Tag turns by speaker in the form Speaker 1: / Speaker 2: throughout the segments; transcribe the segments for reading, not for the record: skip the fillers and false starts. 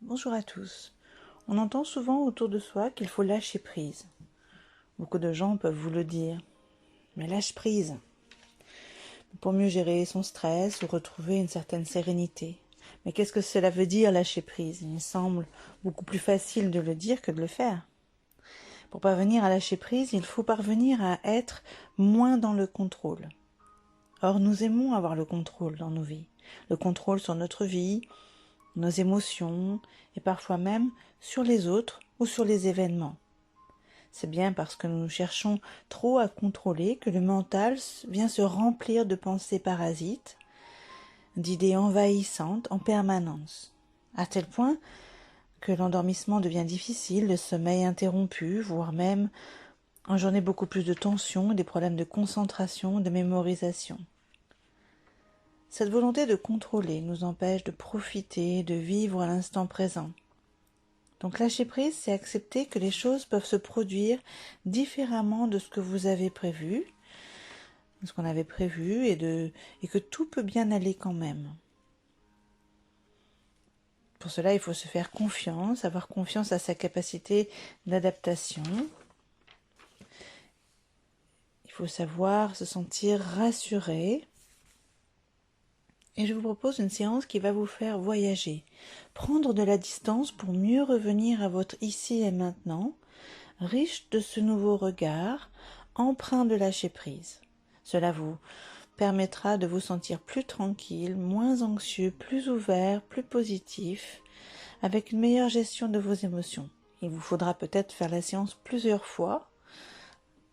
Speaker 1: Bonjour à tous. On entend souvent autour de soi qu'il faut lâcher prise. Beaucoup de gens peuvent vous le dire. Mais lâche prise pour mieux gérer son stress ou retrouver une certaine sérénité. Mais qu'est-ce que cela veut dire lâcher prise? Il me semble beaucoup plus facile de le dire que de le faire. Pour parvenir à lâcher prise, il faut parvenir à être moins dans le contrôle. Or, nous aimons avoir le contrôle dans nos vies. Le contrôle sur notre vie, nos émotions et parfois même sur les autres ou sur les événements. C'est bien parce que nous cherchons trop à contrôler que le mental vient se remplir de pensées parasites, d'idées envahissantes en permanence, à tel point que l'endormissement devient difficile, le sommeil interrompu, voire même en journée beaucoup plus de tension, des problèmes de concentration, de mémorisation. Cette volonté de contrôler nous empêche de profiter, de vivre à l'instant présent. Donc lâcher prise, c'est accepter que les choses peuvent se produire différemment de ce que vous avez prévu, de ce qu'on avait prévu, et que tout peut bien aller quand même. Pour cela, il faut se faire confiance, avoir confiance à sa capacité d'adaptation. Il faut savoir se sentir rassuré. Et je vous propose une séance qui va vous faire voyager, prendre de la distance pour mieux revenir à votre ici et maintenant, riche de ce nouveau regard, empreint de lâcher prise. Cela vous permettra de vous sentir plus tranquille, moins anxieux, plus ouvert, plus positif, avec une meilleure gestion de vos émotions. Il vous faudra peut-être faire la séance plusieurs fois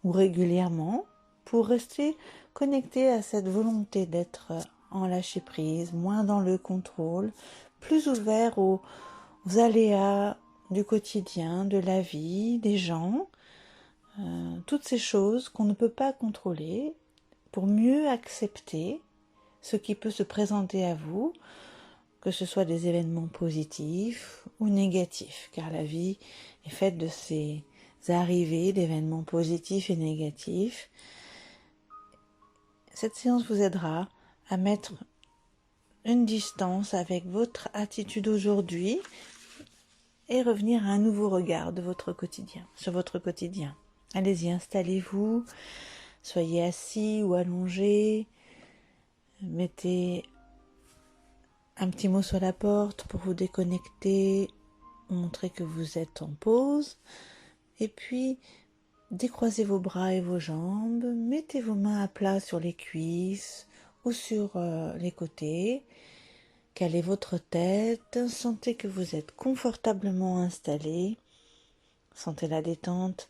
Speaker 1: ou régulièrement pour rester connecté à cette volonté d'être en lâcher prise, moins dans le contrôle, plus ouvert aux aléas du quotidien, de la vie, des gens, toutes ces choses qu'on ne peut pas contrôler pour mieux accepter ce qui peut se présenter à vous, que ce soit des événements positifs ou négatifs, car la vie est faite de ces arrivées d'événements positifs et négatifs. Cette séance vous aidera à mettre une distance avec votre attitude aujourd'hui et revenir à un nouveau regard de votre quotidien, sur votre quotidien. Allez-y, installez-vous, soyez assis ou allongé, mettez un petit mot sur la porte pour vous déconnecter, montrer que vous êtes en pause, et puis décroisez vos bras et vos jambes, mettez vos mains à plat sur les cuisses ou sur les côtés, calez votre tête, sentez que vous êtes confortablement installé, sentez la détente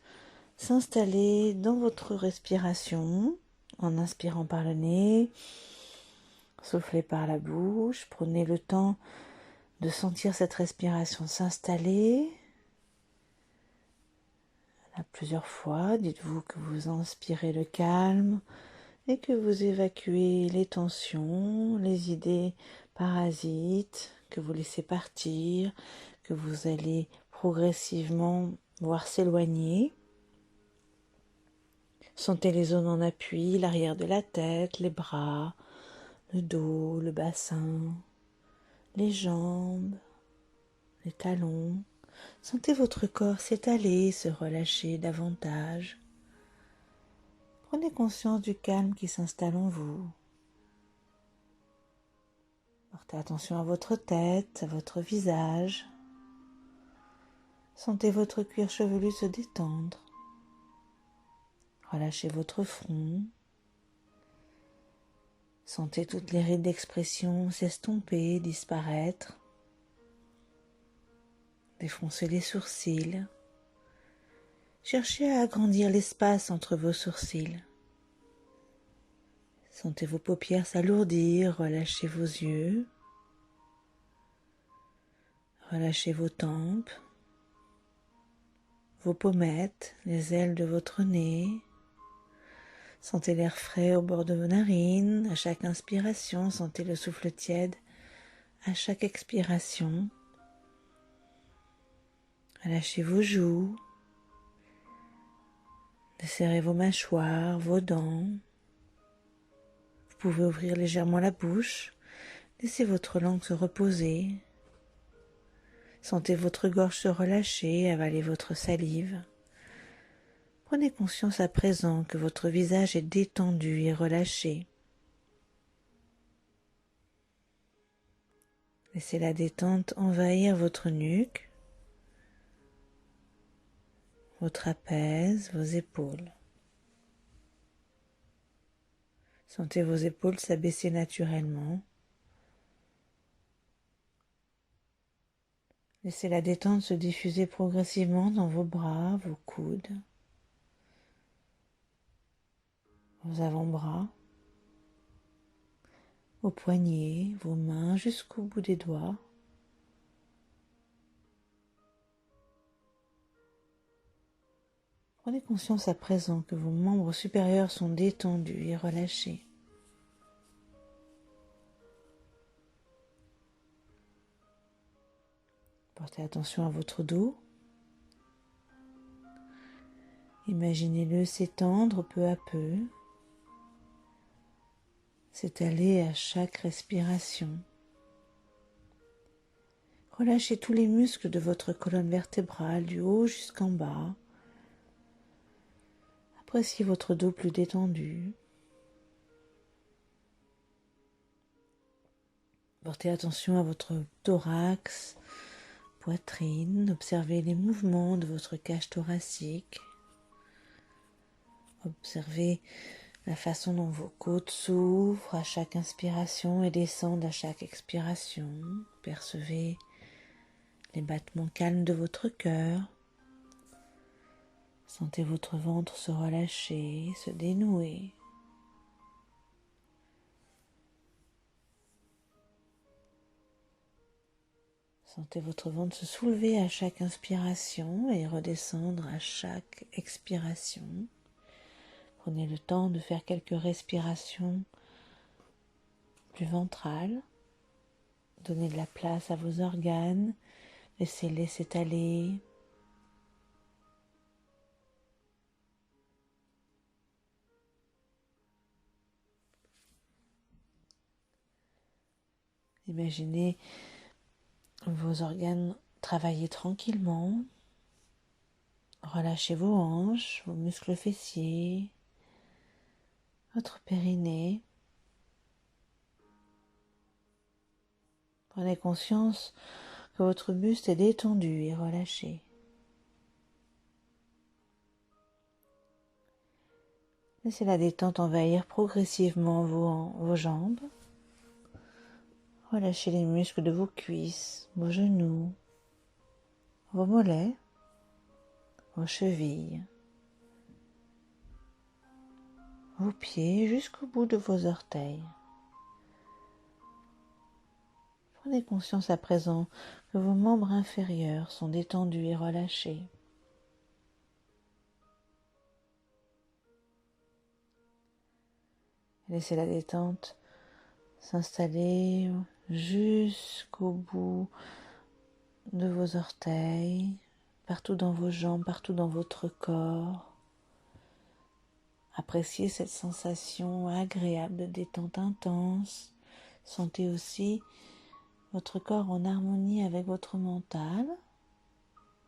Speaker 1: s'installer dans votre respiration en inspirant par le nez, soufflez par la bouche, prenez le temps de sentir cette respiration s'installer. Plusieurs fois, dites-vous que vous inspirez le calme et que vous évacuez les tensions, les idées parasites, que vous laissez partir, que vous allez progressivement voir s'éloigner. Sentez les zones en appui, l'arrière de la tête, les bras, le dos, le bassin, les jambes, les talons. Sentez votre corps s'étaler, se relâcher davantage. Prenez conscience du calme qui s'installe en vous. Portez attention à votre tête, à votre visage. Sentez votre cuir chevelu se détendre. Relâchez votre front. Sentez toutes les rides d'expression s'estomper, disparaître. Défoncez les sourcils. Cherchez à agrandir l'espace entre vos sourcils. Sentez vos paupières s'alourdir, relâchez vos yeux. Relâchez vos tempes, vos pommettes, les ailes de votre nez. Sentez l'air frais au bord de vos narines. À chaque inspiration, sentez le souffle tiède. À chaque expiration, relâchez vos joues. Desserrez vos mâchoires, vos dents. Vous pouvez ouvrir légèrement la bouche. Laissez votre langue se reposer. Sentez votre gorge se relâcher, avaler votre salive. Prenez conscience à présent que votre visage est détendu et relâché. Laissez la détente envahir votre nuque, votre trapèze, vos épaules. Sentez vos épaules s'abaisser naturellement. Laissez la détente se diffuser progressivement dans vos bras, vos coudes, vos avant-bras, vos poignets, vos mains jusqu'au bout des doigts. Prenez conscience à présent que vos membres supérieurs sont détendus et relâchés. Portez attention à votre dos. Imaginez-le s'étendre peu à peu, s'étaler à chaque respiration. Relâchez tous les muscles de votre colonne vertébrale, du haut jusqu'en bas. Appréciez votre dos plus détendu. Portez attention à votre thorax, poitrine. Observez les mouvements de votre cage thoracique. Observez la façon dont vos côtes s'ouvrent à chaque inspiration et descendent à chaque expiration. Percevez les battements calmes de votre cœur. Sentez votre ventre se relâcher, se dénouer. Sentez votre ventre se soulever à chaque inspiration et redescendre à chaque expiration. Prenez le temps de faire quelques respirations plus ventrales. Donnez de la place à vos organes. Laissez-les s'étaler. Imaginez vos organes travailler tranquillement. Relâchez vos hanches, vos muscles fessiers, votre périnée. Prenez conscience que votre buste est détendu et relâché. Laissez la détente envahir progressivement vos jambes. Relâchez les muscles de vos cuisses, vos genoux, vos mollets, vos chevilles, vos pieds jusqu'au bout de vos orteils. Prenez conscience à présent que vos membres inférieurs sont détendus et relâchés. Laissez la détente s'installer jusqu'au bout de vos orteils, partout dans vos jambes, partout dans votre corps. Appréciez cette sensation agréable de détente intense. Sentez aussi votre corps en harmonie avec votre mental.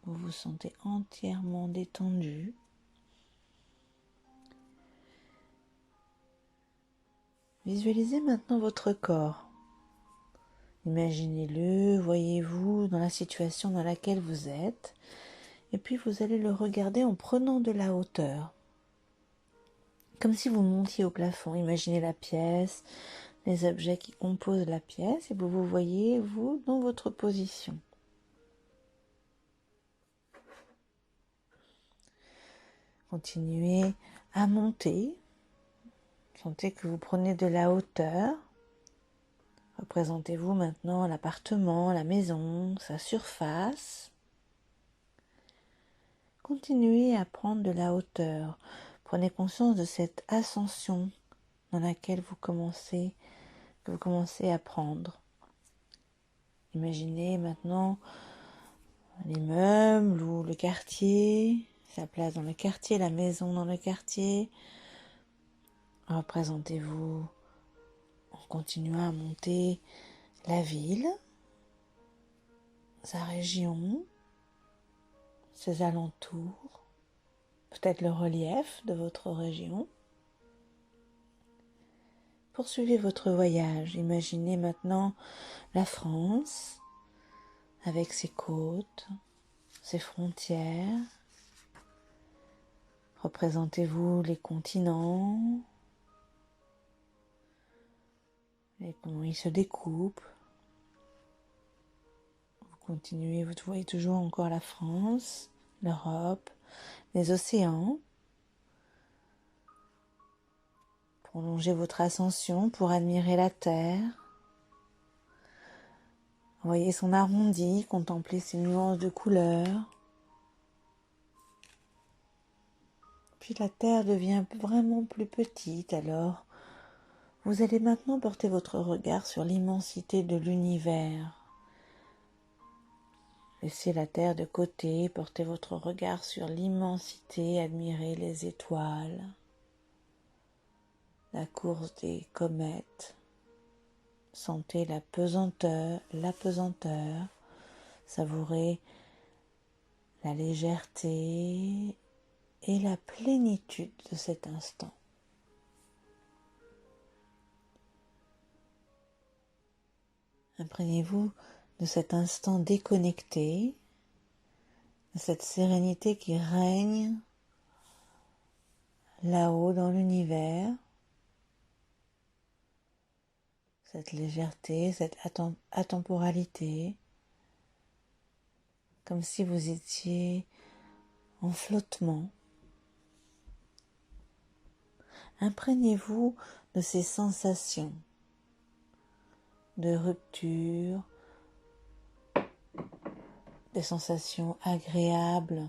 Speaker 1: Vous vous sentez entièrement détendu. Visualisez maintenant votre corps. Imaginez-le, voyez-vous dans la situation dans laquelle vous êtes, et puis vous allez le regarder en prenant de la hauteur. Comme si vous montiez au plafond. Imaginez la pièce, les objets qui composent la pièce, et vous vous voyez, vous, dans votre position. Continuez à monter. Sentez que vous prenez de la hauteur. Représentez-vous maintenant l'appartement, la maison, sa surface. Continuez à prendre de la hauteur. Prenez conscience de cette ascension dans laquelle vous commencez à prendre. Imaginez maintenant l'immeuble ou le quartier, sa place dans le quartier, la maison dans le quartier. Représentez-vous en continuant à monter la ville, sa région, ses alentours, peut-être le relief de votre région. Poursuivez votre voyage. Imaginez maintenant la France avec ses côtes, ses frontières. Représentez-vous les continents et comment ils se découpent. Vous continuez, vous voyez toujours encore la France, l'Europe, les océans. Prolongez votre ascension pour admirer la Terre. Voyez son arrondi, contemplez ses nuances de couleurs. Puis la Terre devient vraiment plus petite, alors vous allez maintenant porter votre regard sur l'immensité de l'univers. Laissez la Terre de côté, portez votre regard sur l'immensité, admirez les étoiles, la course des comètes. Sentez l'apesanteur, savourez la légèreté et la plénitude de cet instant. Imprégnez-vous de cet instant déconnecté, de cette sérénité qui règne là-haut dans l'univers, cette légèreté, cette atemporalité, comme si vous étiez en flottement. Imprégnez-vous de ces sensations de rupture, des sensations agréables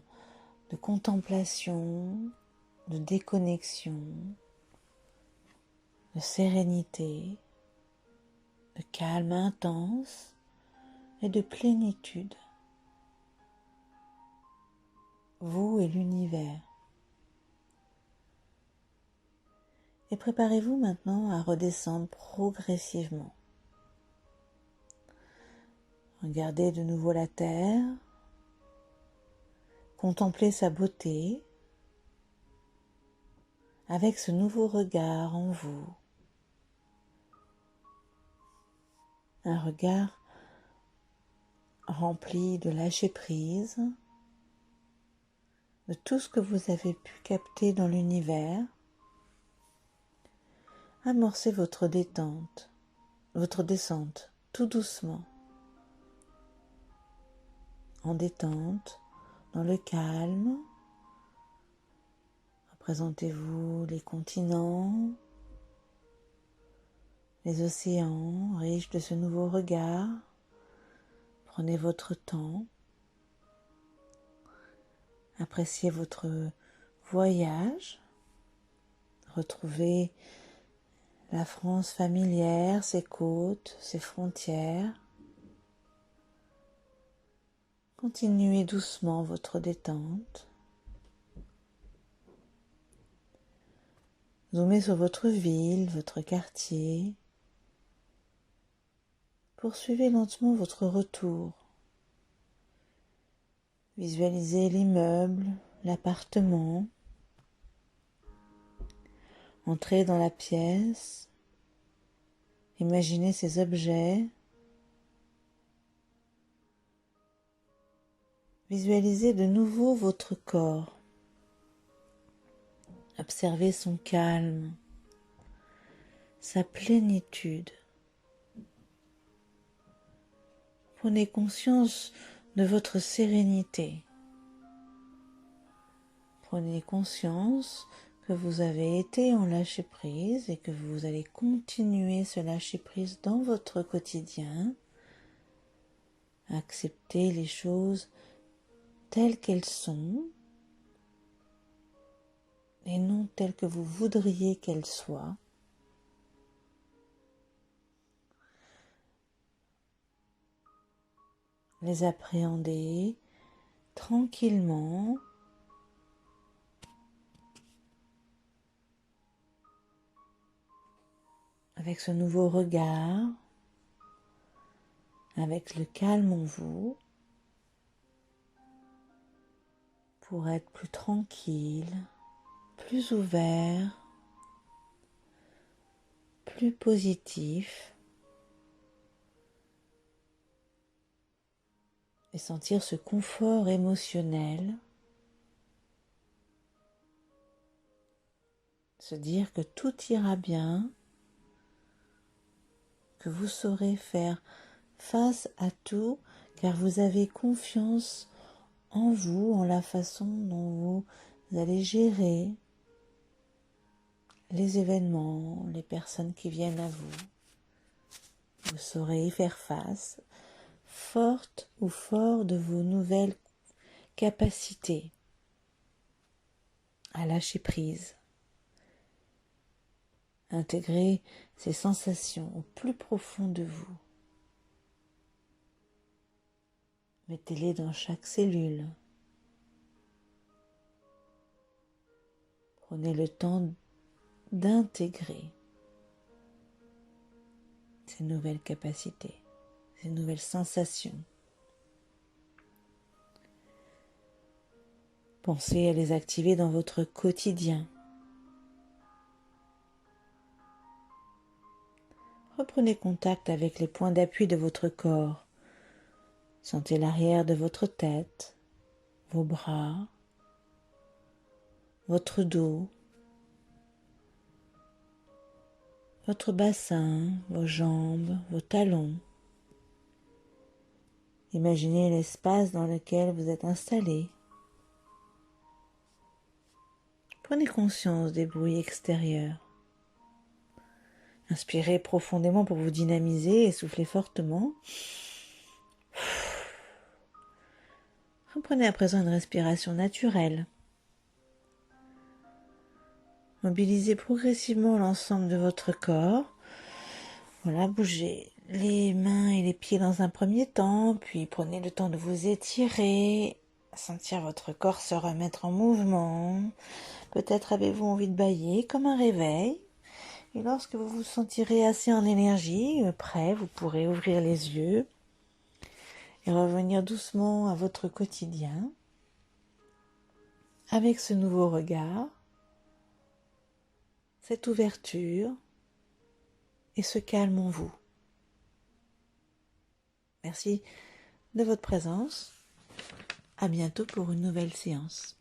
Speaker 1: de contemplation, de déconnexion, de sérénité, de calme intense et de plénitude. Vous et l'univers. Et préparez-vous maintenant à redescendre progressivement. Regardez de nouveau la terre, contemplez sa beauté avec ce nouveau regard en vous. Un regard rempli de lâcher-prise, de tout ce que vous avez pu capter dans l'univers. Amorcez votre détente, votre descente, tout doucement. En détente, dans le calme. Représentez-vous les continents, les océans, riches de ce nouveau regard. Prenez votre temps. Appréciez votre voyage. Retrouvez la France familière, ses côtes, ses frontières. Continuez doucement votre détente. Zoomez sur votre ville, votre quartier. Poursuivez lentement votre retour. Visualisez l'immeuble, l'appartement. Entrez dans la pièce. Imaginez ces objets. Visualisez de nouveau votre corps. Observez son calme, sa plénitude. Prenez conscience de votre sérénité. Prenez conscience que vous avez été en lâcher-prise et que vous allez continuer ce lâcher-prise dans votre quotidien. Acceptez les choses telles qu'elles sont et non telles que vous voudriez qu'elles soient. Les appréhender tranquillement, avec ce nouveau regard, avec le calme en vous. pour être plus tranquille, plus ouvert, plus positif et sentir ce confort émotionnel, se dire que tout ira bien, que vous saurez faire face à tout car vous avez confiance en vous, en la façon dont vous allez gérer les événements, les personnes qui viennent à vous. Vous saurez y faire face, forte ou fort de vos nouvelles capacités à lâcher prise. Intégrez ces sensations au plus profond de vous. Mettez-les dans chaque cellule. Prenez le temps d'intégrer ces nouvelles capacités, ces nouvelles sensations. Pensez à les activer dans votre quotidien. Reprenez contact avec les points d'appui de votre corps. Sentez l'arrière de votre tête, vos bras, votre dos, votre bassin, vos jambes, vos talons. Imaginez l'espace dans lequel vous êtes installé. Prenez conscience des bruits extérieurs. Inspirez profondément pour vous dynamiser et soufflez fortement. Reprenez à présent une respiration naturelle. Mobilisez progressivement l'ensemble de votre corps. Voilà, bougez les mains et les pieds dans un premier temps, puis prenez le temps de vous étirer, sentir votre corps se remettre en mouvement. Peut-être avez-vous envie de bâiller comme un réveil. Et lorsque vous vous sentirez assez en énergie, prêt, vous pourrez ouvrir les yeux et revenir doucement à votre quotidien avec ce nouveau regard, cette ouverture et ce calme en vous. Merci de votre présence. À bientôt pour une nouvelle séance.